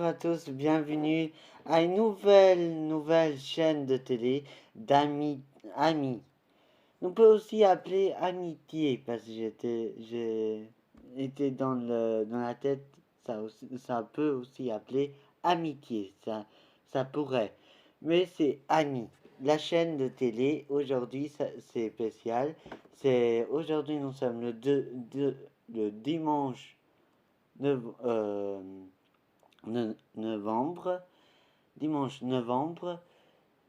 bonjour à tous, bienvenue à une nouvelle chaîne de télé d'amis. On peut aussi appeler amitié parce que j'ai été dans la tête, ça peut aussi appeler amitié, ça pourrait. Mais c'est ami. La chaîne de télé, aujourd'hui, c'est spécial. Aujourd'hui, nous sommes le dimanche 9, novembre, dimanche novembre,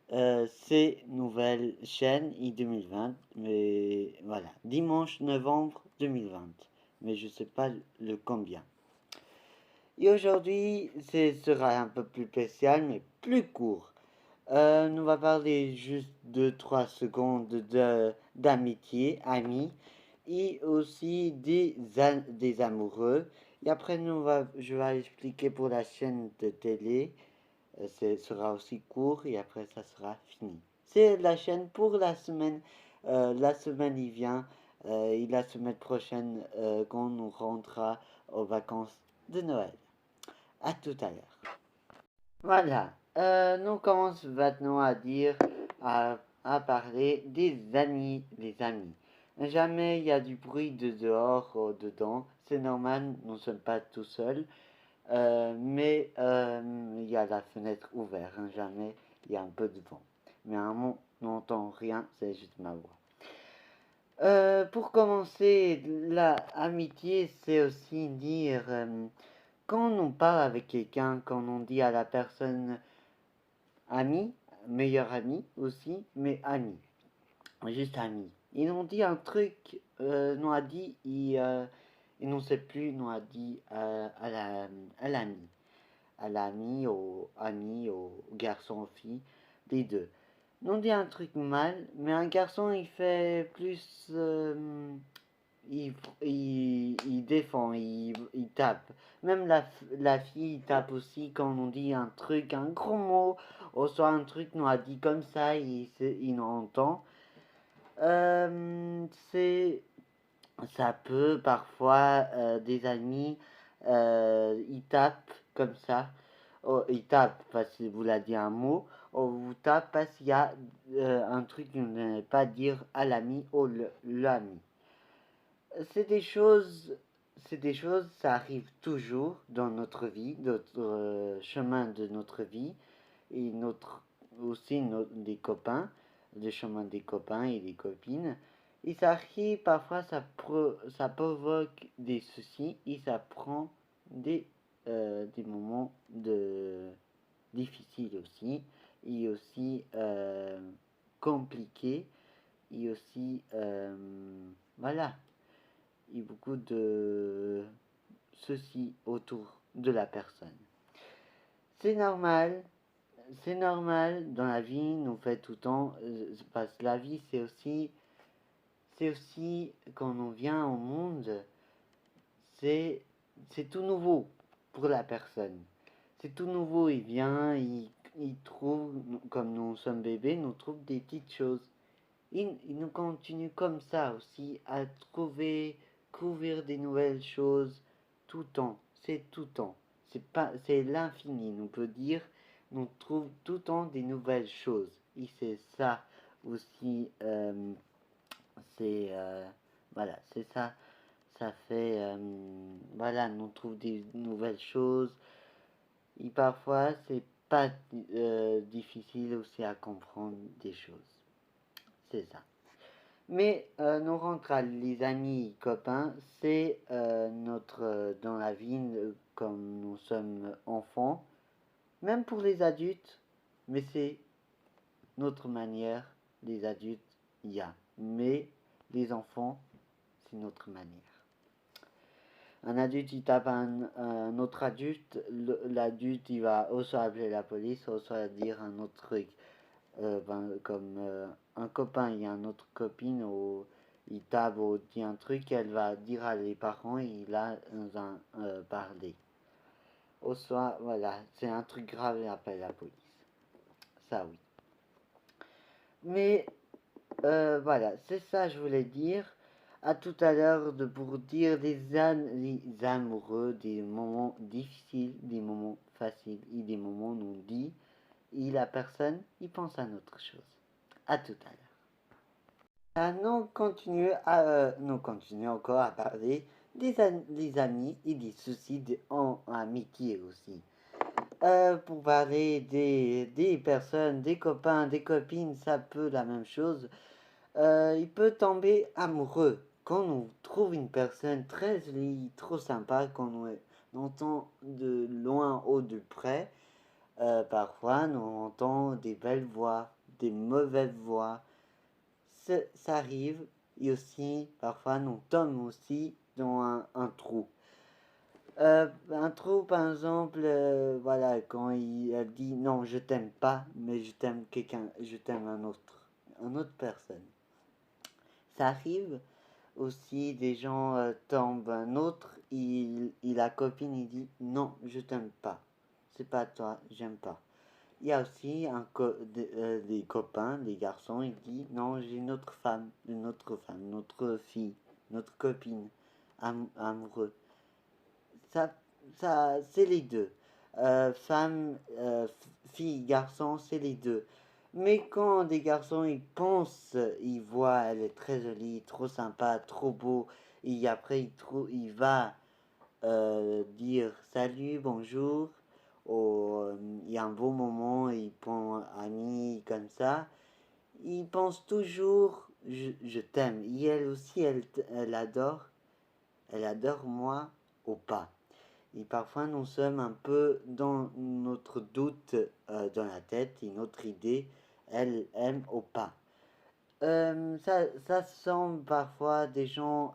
c'est nouvelle chaîne i 2020, mais voilà, dimanche novembre 2020, mais je sais pas le combien. Et aujourd'hui, ce sera un peu plus spécial, mais plus court. Nous va parler juste de 3 secondes d'amitié, amis, et aussi des amoureux. Et après, je vais expliquer pour la chaîne de télé. Ce sera aussi court et après, ça sera fini. C'est la chaîne pour la semaine. La semaine, il vient. Et la semaine prochaine, quand on rentrera aux vacances de Noël. À tout à l'heure. Voilà. Nous commençons maintenant à parler des amis. Les amis. Jamais il y a du bruit de dehors ou dedans. C'est normal, nous ne sommes pas tout seuls. Mais il y a la fenêtre ouverte. Hein, jamais il y a un peu de vent. Mais à un moment, on n'entend rien, c'est juste ma voix. Pour commencer, la amitié, c'est aussi dire quand on parle avec quelqu'un, quand on dit à la personne ami, meilleur ami aussi, mais ami, juste ami. Ils ont dit un truc, nous a dit, il n'en sait plus, nous a dit à l'ami, au ami, au garçon, aux filles, les deux. Nous dit un truc mal, mais un garçon il fait plus, il défend, il tape. Même la fille tape aussi quand on dit un truc, un gros mot, ou soit un truc nous a dit comme ça, il entend. C'est, ça peut parfois des amis, ils tapent comme ça. Oh, ils tapent parce que vous l'avez dit un mot, ou vous tapent parce qu'il y a un truc que vous n'allez pas dire à l'ami ou l'ami. C'est des choses, ça arrive toujours dans notre vie, notre chemin de notre vie, et des copains, le chemin des copains et des copines. Et ça arrive, parfois ça provoque des soucis et ça prend des moments difficiles aussi, et aussi compliqués, et aussi, voilà, il y a beaucoup de ceci autour de la personne. C'est normal, c'est normal dans la vie, nous fait tout le temps, parce que la vie c'est aussi quand on vient au monde, c'est, c'est tout nouveau pour la personne. C'est tout nouveau, il vient, il trouve, comme nous sommes bébés, nous trouve des petites choses. Il nous continue comme ça aussi à trouver des nouvelles choses tout le temps. C'est tout le temps. C'est l'infini. On peut dire, on trouve tout le temps des nouvelles choses. Et c'est ça aussi. C'est voilà, c'est ça. Ça fait voilà, on trouve des nouvelles choses. Et parfois, c'est pas difficile aussi à comprendre des choses. C'est ça. Mais nous rentrons les amis, copains, c'est dans la vie, comme nous sommes enfants, même pour les adultes, mais c'est notre manière, les adultes, il y a. Mais les enfants, c'est notre manière. Un adulte, il tape un autre adulte, l'adulte, il va soit appeler la police, soit dire un autre truc. Comme un copain, il y a une autre copine, ou il tape ou dit un truc, elle va dire à les parents, et il a parlé. Ou soit, voilà, c'est un truc grave et appelle la police. Ça, oui. Mais, voilà, c'est ça je voulais dire. À tout à l'heure pour dire les amoureux, des moments difficiles, des moments faciles et des moments où on dit et la personne il pense à autre chose. À tout à l'heure. Nous continuons encore à parler des amis et des soucis en amitié aussi. Pour parler des personnes, des copains, des copines, ça peut la même chose. Il peut tomber amoureux quand on trouve une personne très jolie, trop sympa, quand on entend de loin ou de près. Parfois, on entend des belles voix, des mauvaises voix. Ça arrive. Et aussi, parfois, on tombe aussi dans un trou. Un trou, par exemple, voilà, quand elle dit non, je t'aime pas, mais je t'aime quelqu'un, je t'aime une autre personne. Ça arrive aussi, des gens tombent, un autre, la copine, il dit non, je t'aime pas, c'est pas toi, j'aime pas. Il y a aussi des copains, des garçons, il dit non, j'ai une autre femme, une autre fille, notre copine, amoureux. Ça, c'est les deux. Femme, fille, garçon, c'est les deux. Mais quand des garçons, ils pensent, ils voient, elle est très jolie, trop sympa, trop beau, et après, il va dire salut, bonjour, il y a un beau moment, ils prend ami comme ça, ils pensent toujours, je t'aime. Et elle aussi, elle adore moi ou pas. Et parfois, nous sommes un peu dans notre doute dans la tête et notre idée, elle aime ou pas. Ça semble parfois des gens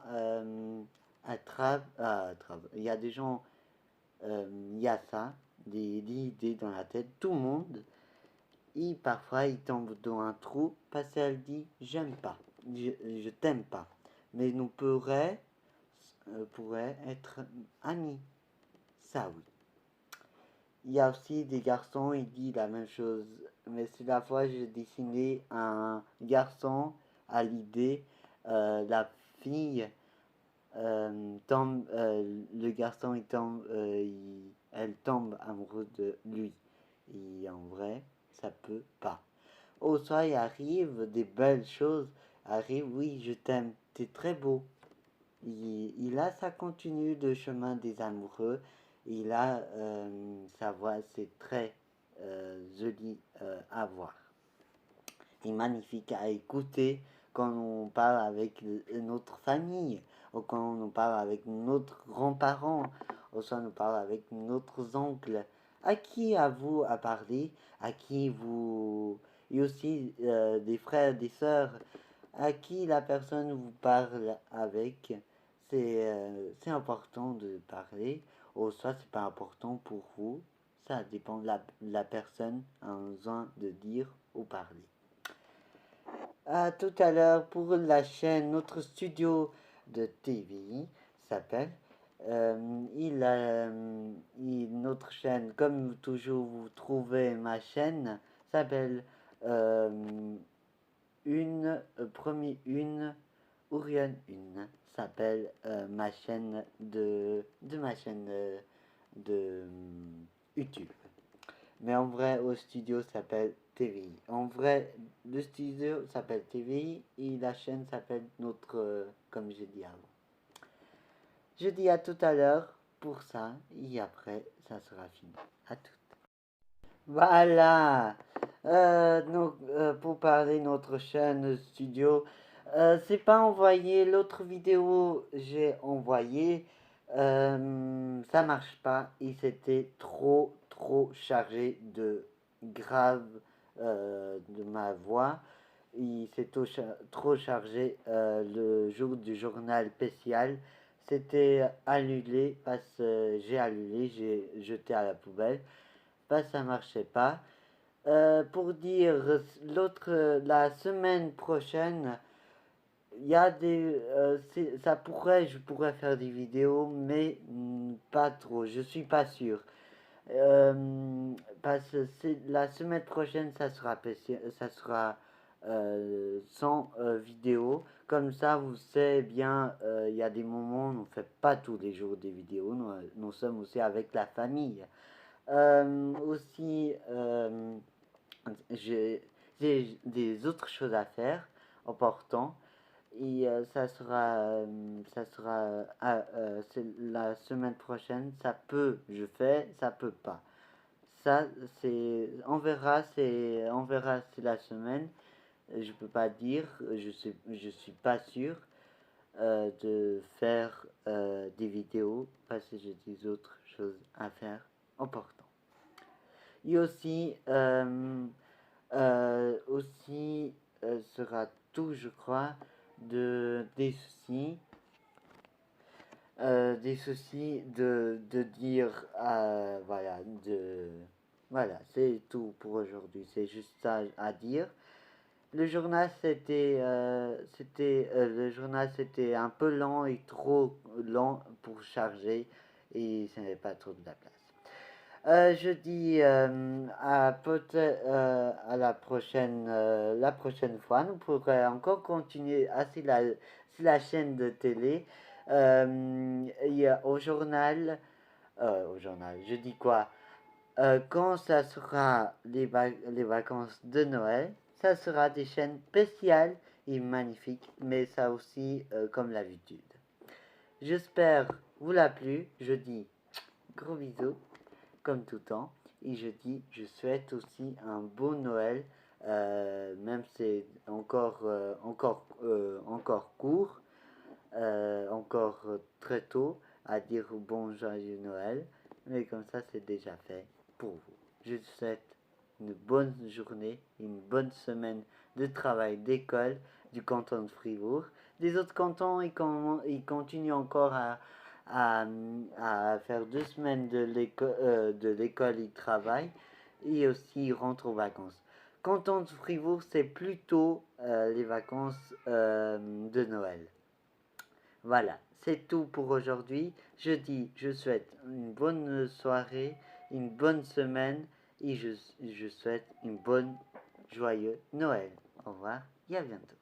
il y a des gens, il y a ça, des idées dans la tête, tout le monde. Et parfois, ils tombent dans un trou parce qu'elle dit j'aime pas, je t'aime pas. Mais nous pourrait être amis. Ça oui. Il y a aussi des garçons, ils disent la même chose. Mais c'est la fois j'ai dessiné un garçon à l'idée, la fille le garçon il tombe, elle tombe amoureuse de lui. Et en vrai, ça peut pas. Au soir, il arrive des belles choses. Arrive, oui, je t'aime, t'es très beau. Là, ça continue le chemin des amoureux. Et là, sa voix, c'est très joli à voir. Et magnifique à écouter quand on parle avec notre famille, ou quand on parle avec notre grands-parents, ou soit on parle avec notre oncle. À qui à vous à parler, à qui vous... Et aussi des frères, des sœurs, à qui la personne vous parle avec, c'est important de parler, ou soit c'est pas important pour vous, ça dépend de la personne a besoin de dire ou parler. À tout à l'heure pour la chaîne, notre studio de TV s'appelle. Notre chaîne, comme toujours, vous trouvez ma chaîne, s'appelle une Ourian une s'appelle ma chaîne de ma chaîne de YouTube. Mais en vrai, au studio s'appelle TVI. En vrai, le studio s'appelle TVI et la chaîne s'appelle notre, comme j'ai dit avant. Je dis à tout à l'heure pour ça et après, ça sera fini. À tout. Voilà. Pour parler de notre chaîne studio, c'est pas envoyé. L'autre vidéo j'ai envoyé, ça marche pas et c'était trop chargé de grave de ma voix. Et c'est trop chargé le jour du journal spécial. C'était annulé parce que j'ai annulé, j'ai jeté à la poubelle. Pas ça marchait pas. Pour dire la semaine prochaine, il y a je pourrais faire des vidéos, mais pas trop. Je suis pas sûr. Parce que la semaine prochaine, ça sera sans vidéo. Comme ça, vous savez bien, il y a des moments où on ne fait pas tous les jours des vidéos. Nous sommes aussi avec la famille. Aussi, j'ai des autres choses à faire important. Et c'est la semaine prochaine. Ça peut, je fais, ça peut pas. Ça, on verra, c'est la semaine. Je peux pas dire, je suis pas sûr de faire des vidéos parce que j'ai des autres choses à faire importantes. Et aussi sera tout, je crois, des soucis de dire, voilà, c'est tout pour aujourd'hui. C'est juste ça à dire. Le journal c'était un peu lent et trop lent pour charger et ce n'est pas trop de la place. Je dis à la prochaine fois. Nous pourrons encore continuer sur la chaîne de télé. Il y a au journal, je dis quoi? Quand ça sera les vacances de Noël, ça sera des chaînes spéciales et magnifiques, mais ça aussi comme l'habitude. J'espère vous l'a plu. Je dis gros bisous comme tout temps. Et je souhaite aussi un beau Noël, même si c'est encore court, encore très tôt à dire bon joyeux Noël, mais comme ça c'est déjà fait pour vous. Je vous souhaite une bonne journée, une bonne semaine de travail d'école du canton de Fribourg. Des autres cantons, ils continuent encore à faire 2 semaines de l'école et de travail et aussi ils rentrent aux vacances. Canton de Fribourg, c'est plutôt les vacances de Noël. Voilà, c'est tout pour aujourd'hui. Je souhaite une bonne soirée, une bonne semaine et je souhaite une bonne, joyeux Noël. Au revoir et à bientôt.